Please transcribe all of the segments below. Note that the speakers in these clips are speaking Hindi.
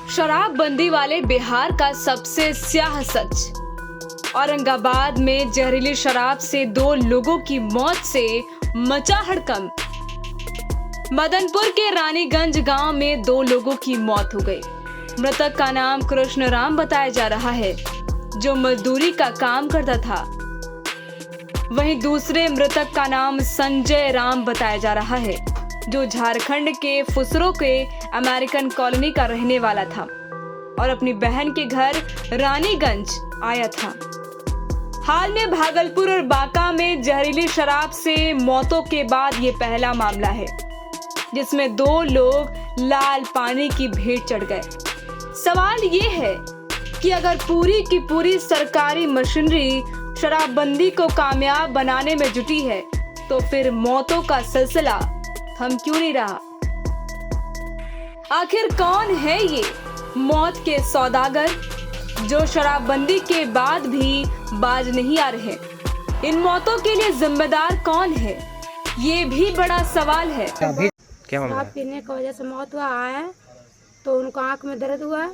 शराबबंदी वाले बिहार का सबसे स्याह सच। औरंगाबाद में जहरीली शराब से 2 लोगों की मौत से मचा हड़कंप। मदनपुर के रानीगंज गांव में 2 लोगों की मौत हो गई। मृतक का नाम कृष्ण राम बताया जा रहा है, जो मजदूरी का काम करता था। वहीं दूसरे मृतक का नाम संजय राम बताया जा रहा है, जो झारखंड के फुसरो के अमेरिकन कॉलोनी का रहने वाला था और अपनी बहन के घर रानीगंज आया था। हाल में भागलपुर और बांका में जहरीली शराब से मौतों के बाद ये पहला मामला है, जिसमें 2 लोग लाल पानी की भेंट चढ़ गए। सवाल ये है कि अगर पूरी की पूरी सरकारी मशीनरी शराबबंदी को कामयाब बनाने में जुटी है, तो फिर मौतों का सिलसिला थम क्यों नहीं रहा? आखिर कौन है ये मौत के सौदागर, जो शराबबंदी के बाद भी बाज नहीं आ रहे? इन मौतों के लिए जिम्मेदार कौन है, ये भी बड़ा सवाल है। शराब पीने की वजह से मौत हुआ है, तो उनको आँख में दर्द हुआ,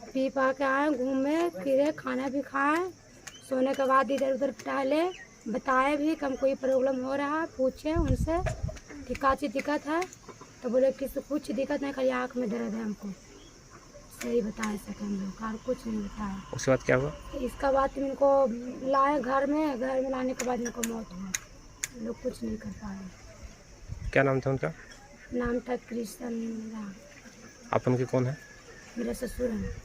पी पा के आए, घूमे फिरे, खाना भी खाए, सोने के बाद इधर उधर टहले, बताए भी कि हमको ये प्रॉब्लम हो रहा है। पूछे उनसे कि का चीज़ दिक्कत है, तो बोले कि कुछ दिक्कत नहीं, खाली आँख में दर्द है। हमको सही बता सके हम लोग, और कुछ नहीं बताया। उसके बाद क्या हुआ? इसका बाद इनको लाए घर में लाने के बाद इनको मौत हुआ। लोग कुछ नहीं कर पाए। क्या नाम था उनका? नाम था कृष्ण राम। आप उनके कौन है? मेरे ससुर हैं।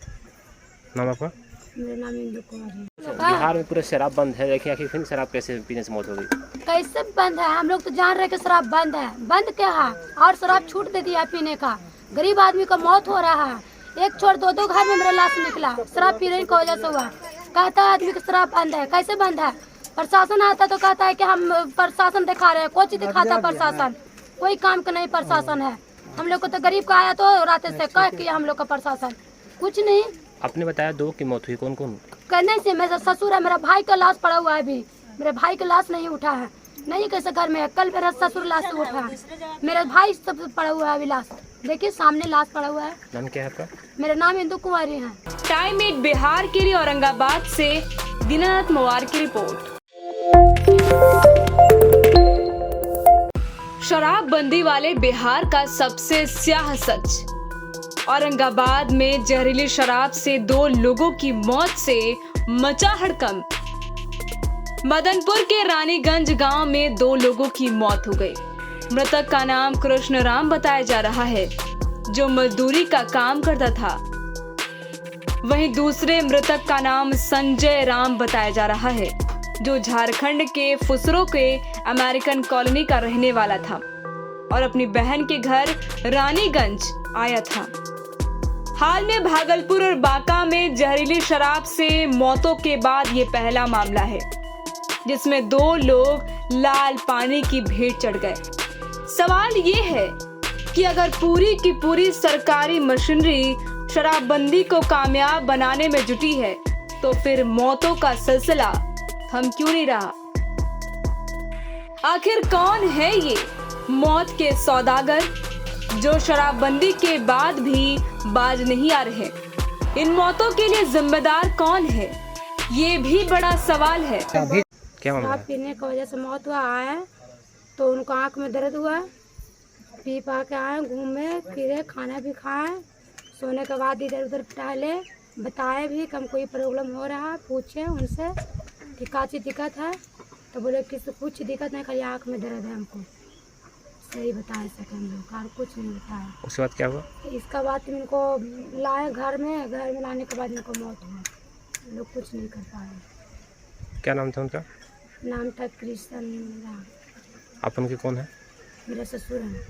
नाम आपका? मेरा नाम इंदु कुमार है। बिहार में पूरा शराब बंद है, देखिए आखिर फिर शराब कैसे पीने से मौत हो गई? कैसे बंद है? हम लोग तो जान रहे कि शराब बंद है। बंद क्या है? और शराब छूट दे दिया पीने का। गरीब आदमी का मौत हो रहा है। एक छोड़ 2 घर में मेरा लाश निकला, शराब पीने की वजह से हुआ। कहता है आदमी की शराब बंद है। कैसे बंद है? प्रशासन आता तो कहता है कि हम प्रशासन दिखा रहे हैं। कोई चीज दिखाता प्रशासन? कोई काम का नहीं प्रशासन है। हम लोग को तो गरीब का आया तो रात से कह किया हम लोग का प्रशासन कुछ नहीं। आपने बताया 2 की मौत हुई, कौन कौन? कहने से मेरा ससुर है, मेरा भाई का लाश पड़ा हुआ है। अभी मेरे भाई का लाश नहीं उठा है। नहीं कैसे घर में है? कल मेरा ससुर लाश उठा है। मेरा भाई सब पड़ा हुआ है अभी लाश। देखिए सामने लाश पड़ा हुआ है। नाम क्या है आपका? मेरा नाम इंदु कुमारी है। टाइम 8 बिहार के लिए औरंगाबाद से दीनानाथ मवार की रिपोर्ट। शराबबंदी वाले बिहार का सबसे स्याह सच। औरंगाबाद में जहरीली शराब से 2 लोगों की मौत से मचा हड़कंप। मदनपुर के रानीगंज गांव में 2 लोगों की मौत हो गई। मृतक का नाम कृष्ण राम बताया जा रहा है, जो मजदूरी का काम करता था। वहीं दूसरे मृतक का नाम संजय राम बताया जा रहा है, जो झारखंड के फुसरो के अमेरिकन कॉलोनी का रहने वाला था और अपनी बहन के घर रानीगंज आया था। हाल में भागलपुर और बांका में जहरीली शराब से मौतों के बाद ये पहला मामला है, जिसमें 2 लोग लाल पानी की भेंट चढ़ गए। सवाल ये है कि अगर पूरी की पूरी सरकारी मशीनरी शराबबंदी को कामयाब बनाने में जुटी है, तो फिर मौतों का सिलसिला थम क्यों नहीं रहा? आखिर कौन है ये मौत के सौदागर, जो शराबबंदी के बाद भी बाज नहीं आ रहे? इन मौतों के लिए जिम्मेदार कौन है, ये भी बड़ा सवाल है। क्या शराब पीने की वजह से मौत हुआ है, तो उनको आँख में दर्द हुआ, पी पा के आए, घूमे फिरे, खाना भी खाए, सोने के बाद इधर उधर टहले, बताए भी कि हमको ये प्रॉब्लम हो रहा है। पूछे उनसे कि का चीज़ दिक्कत है, तो बोले कि कुछ दिक्कत नहीं, खाली आँख में दर्द है। हमको सही बता सके हम लोग, और कुछ नहीं बताया। उसके बाद क्या हुआ? इसका बाद इनको लाए घर में लाने के बाद इनको मौत हुआ। लोग कुछ नहीं कर पाए। क्या नाम था उनका? नाम था कृष्ण राम। आप उनके कौन है? मेरे ससुर हैं।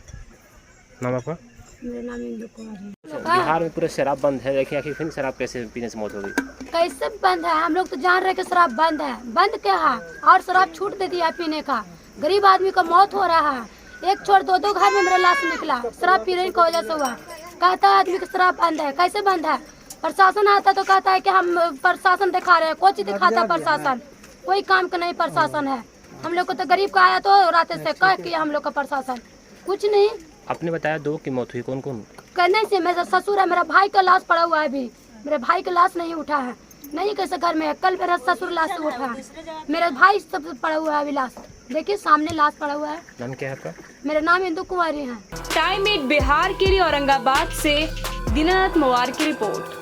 नाम आपका? मेरा नाम इंदु कुमार है। बिहार में पूरा शराब बंद है, देखिए आखिर फिर शराब कैसे पीने से मौत हो गई? कैसे बंद है? हम लोग तो जान रहे कि शराब बंद है। बंद क्या है? और शराब छूट दे दिया पीने का। गरीब आदमी का मौत हो रहा है। एक छोड़ 2 घर में मेरा लाश निकला, शराब पीने की वजह से हुआ। कहता है आदमी की शराब बंद है। कैसे बंद है? प्रशासन आता तो कहता है कि हम प्रशासन दिखा रहे हैं। कोई चीज दिखाता प्रशासन? कोई काम का नहीं प्रशासन है। हम लोग को तो गरीब का आया तो रात से कह किया हम लोग का प्रशासन कुछ नहीं। आपने बताया 2 की मौत हुई, कौन कौन? करने से मेरा ससुर है, मेरा भाई का लाश पड़ा हुआ है अभी, मेरे भाई का लाश नहीं उठा है, नहीं कैसे घर में है, कल मेरा ससुर लाश उठा, मेरा भाई सब पड़ा हुआ है अभी लाश, देखिए सामने लाश पड़ा हुआ है। नाम क्या है आपका? मेरा नाम इंदु कुमारी है। टाइम 8 बिहार के लिए औरंगाबाद से दीनानाथ मवार की रिपोर्ट।